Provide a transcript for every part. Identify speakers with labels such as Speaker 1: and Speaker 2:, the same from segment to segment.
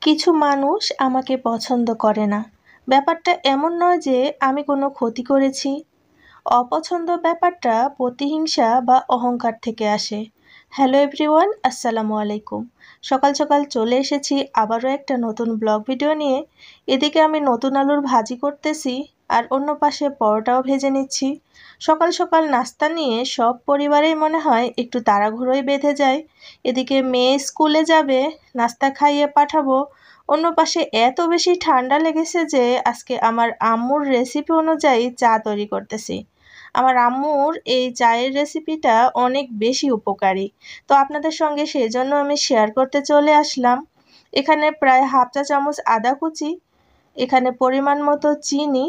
Speaker 1: কিছু মানুষ আমাকে পছন্দ করে না। ব্যাপারটা এমন নয় যে আমি কোনো ক্ষতি করেছি। অপছন্দ ব্যাপারটা প্রতিহিংসা বা অহংকার থেকে আসে। হ্যালো এভরিওয়ান, আসসালামু আলাইকুম। সকাল সকাল চলে এসেছি আবারও একটা নতুন ব্লগ ভিডিও নিয়ে। এদিকে আমি নতুন আলুর ভাজি করতেছি আর অন্য পাশে পরোটাও ভেজে নিচ্ছি। সকাল সকাল নাস্তা নিয়ে সব পরিবারেই মনে হয় একটু তাড়াহুড়োই বেঁধে যায়। এদিকে মেয়ে স্কুলে যাবে, নাস্তা খাইয়ে পাঠাবো। অন্য পাশে এত বেশি ঠান্ডা লেগেছে যে আজকে আমার আম্মুর রেসিপি অনুযায়ী চা তৈরি করতেছি। আমার আম্মুর এই চায়ের রেসিপিটা অনেক বেশি উপকারী, তো আপনাদের সঙ্গে সেই জন্য আমি শেয়ার করতে চলে আসলাম। এখানে প্রায় হাফ চা চামচ আদা কুচি, এখানে পরিমাণ মতো চিনি,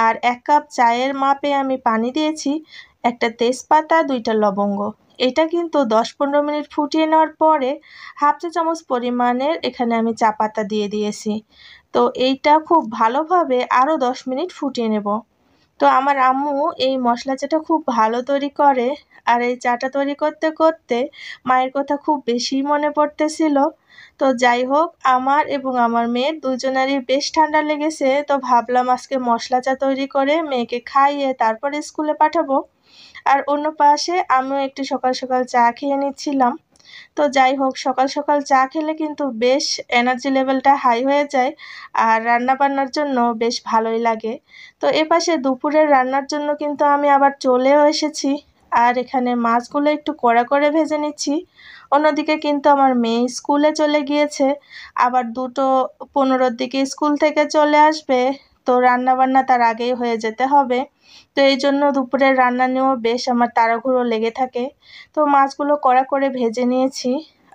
Speaker 1: আর 1 কাপ চায়ের মাপে আমি পানি দিয়েছি, একটা তেজপাতা, 2টা লবঙ্গ। এটা কিন্তু 10-15 মিনিট ফুটিয়ে নেওয়ার পরে হাফ চা চামচ পরিমাণের এখানে আমি চা পাতা দিয়ে দিয়েছি। তো এইটা খুব ভালোভাবে আরও 10 মিনিট ফুটিয়ে নেব। তো আমার আম্মু এই মশলা চাটা খুব ভালো তৈরি করে, আর এই চাটা তৈরি করতে করতে মায়ের কথা খুব বেশি মনে পড়তেছিল। তো যাই হোক, আমার এবং আমার মেয়ের দুজনেরই বেশ ঠান্ডা লেগেছে, তো ভাবলাম আজকে মশলা চা তৈরি করে মেয়েকে খাইয়ে তারপরে স্কুলে পাঠাবো। আর অন্য পাশে আমিও একটু সকাল সকাল চা খেয়ে নিচ্ছিলাম। তো যাই হোক, সকাল সকাল চা খেলে কিন্তু বেশ এনার্জি লেভেলটা হাই হয়ে যায়, আর রান্না বান্নার জন্য বেশ ভালোই লাগে। তো এপাশে দুপুরের রান্নার জন্য কিন্তু আমি আবার চলেও এসেছি, আর এখানে মাছগুলো একটু কড়া করে ভেজে নিচ্ছি। অন্যদিকে কিন্তু আমার মেয়ে স্কুলে চলে গিয়েছে, আবার 2:15-র দিকে স্কুল থেকে চলে আসবে। তো রান্না বান্না তার আগেই হয়ে যেতে হবে। তো এই জন্য দুপুরের রান্না নিয়েও বেশ আমার তাড়াহুড়ো লেগে থাকে। তো মাছগুলো কড়া করে ভেজে নিয়েছি,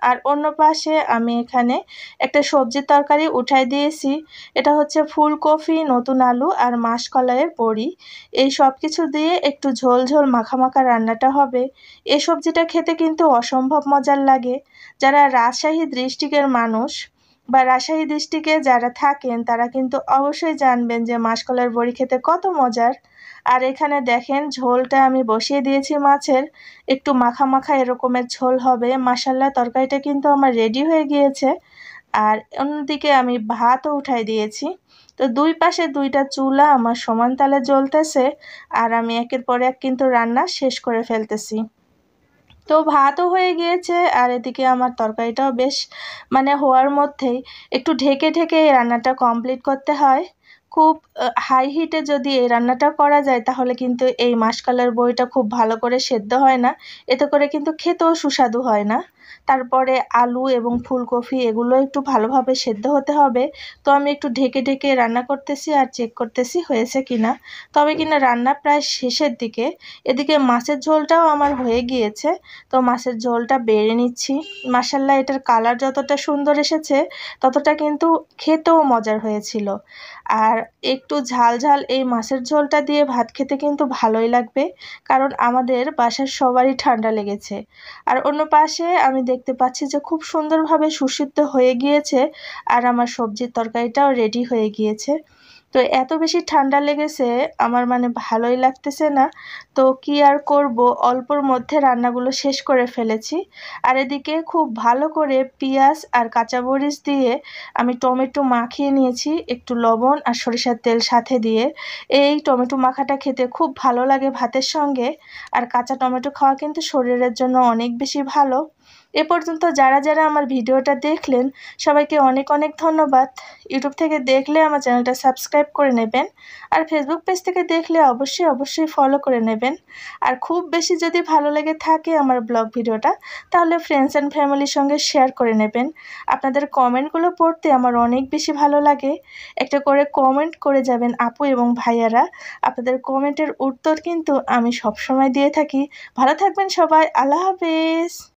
Speaker 1: আর অন্য পাশে আমি এখানে একটা সবজির তরকারি উঠাই দিয়েছি। এটা হচ্ছে ফুলকপি, নতুন আলু আর মাসকলাইয়ের বড়ি। এই সব কিছু দিয়ে একটু ঝোল ঝোল মাখা মাখা রান্নাটা হবে। এই সবজিটা খেতে কিন্তু অসম্ভব মজার লাগে। যারা রাজশাহী ডিস্ট্রিক্টের মানুষ বা রাজশাহী ডিস্ট্রিক্টে যারা থাকেন তারা কিন্তু অবশ্যই জানবেন যে মাসকলাইয়ের বড়ি খেতে কত মজার। আর এখানে দেখেন ঝোলটা আমি বসিয়ে দিয়েছি মাছের, একটু মাখা মাখা এরকমের ঝোল হবে। মাশাআল্লাহ, তরকারিটা কিন্তু আমার রেডি হয়ে গিয়েছে। আর অন্যদিকে আমি ভাতও উঠাই দিয়েছি। তো দুই পাশে 2টা চুলা আমার সমান তালে জ্বলতেছে, আর আমি একের পর এক কিন্তু রান্না শেষ করে ফেলতেছি। তো ভাতও হয়ে গিয়েছে, আর এদিকে আমার তরকারিটাও বেশ হওয়ার মধ্যেই একটু ঢেকে ঢেকে এই রান্নাটা কমপ্লিট করতে হয়। খুব হাই হিটে যদি এই রান্নাটা করা যায় তাহলে কিন্তু এই মাসকলাইয়ের বড়িটা খুব ভালো করে সেদ্ধ হয় না, এতে করে কিন্তু খেতেও সুস্বাদু হয় না। তারপরে আলু এবং ফুলকপি এগুলো একটু ভালোভাবে সেদ্ধ হতে হবে। তো আমি একটু ঢেকে ঢেকে রান্না করতেছি আর চেক করতেছি হয়েছে কিনা। তবে কিনা রান্না প্রায় শেষের দিকে। এদিকে মাছের ঝোলটাও আমার হয়ে গিয়েছে, তো মাছের ঝোলটা বেড়ে নিচ্ছি। মাশাআল্লাহ, এটার কালার যতটা সুন্দর এসেছে ততটা কিন্তু খেতেও মজার হয়েছিল। আর একটু ঝাল ঝাল এই মাছের ঝোলটা দিয়ে ভাত খেতে কিন্তু ভালোই লাগবে, কারণ আমাদের বাসার সবারই ঠান্ডা লেগেছে। আর অন্য পাশে আমি দেখতে পাচ্ছি যে খুব সুন্দরভাবে সুসিদ্ধ হয়ে গিয়েছে, আর আমার সবজির তরকারিটাও রেডি হয়ে গিয়েছে। তো এত বেশি ঠান্ডা লেগেছে আমার, ভালোই লাগতেছে না। তো কি আর করব, অল্পর মধ্যে রান্নাগুলো শেষ করে ফেলেছি। আর এদিকে খুব ভালো করে পেঁয়াজ আর কাঁচামরিচ দিয়ে আমি টমেটো মাখিয়ে নিয়েছি, একটু লবণ আর সরিষার তেল সাথে দিয়ে। এই টমেটো মাখাটা খেতে খুব ভালো লাগে ভাতের সঙ্গে, আর কাঁচা টমেটো খাওয়া কিন্তু শরীরের জন্য অনেক বেশি ভালো। এ পর্যন্ত যারা যারা আমার ভিডিওটা দেখলেন সবাইকে অনেক অনেক ধন্যবাদ। ইউটিউব থেকে দেখলে আমার চ্যানেলটা সাবস্ক্রাইব করে নেবেন, আর ফেসবুক পেজ থেকে দেখলে অবশ্যই অবশ্যই ফলো করে নেবেন। আর খুব বেশি যদি ভালো লেগে থাকে আমার ব্লগ ভিডিওটা, তাহলে ফ্রেন্ডস অ্যান্ড ফ্যামিলির সঙ্গে শেয়ার করে নেবেন। আপনাদের কমেন্টগুলো পড়তে আমার অনেক বেশি ভালো লাগে। একটা করে কমেন্ট করে যাবেন আপু এবং ভাইয়ারা। আপনাদের কমেন্টের উত্তর কিন্তু আমি সবসময় দিয়ে থাকি। ভালো থাকবেন সবাই, আল্লাহ হাফেজ।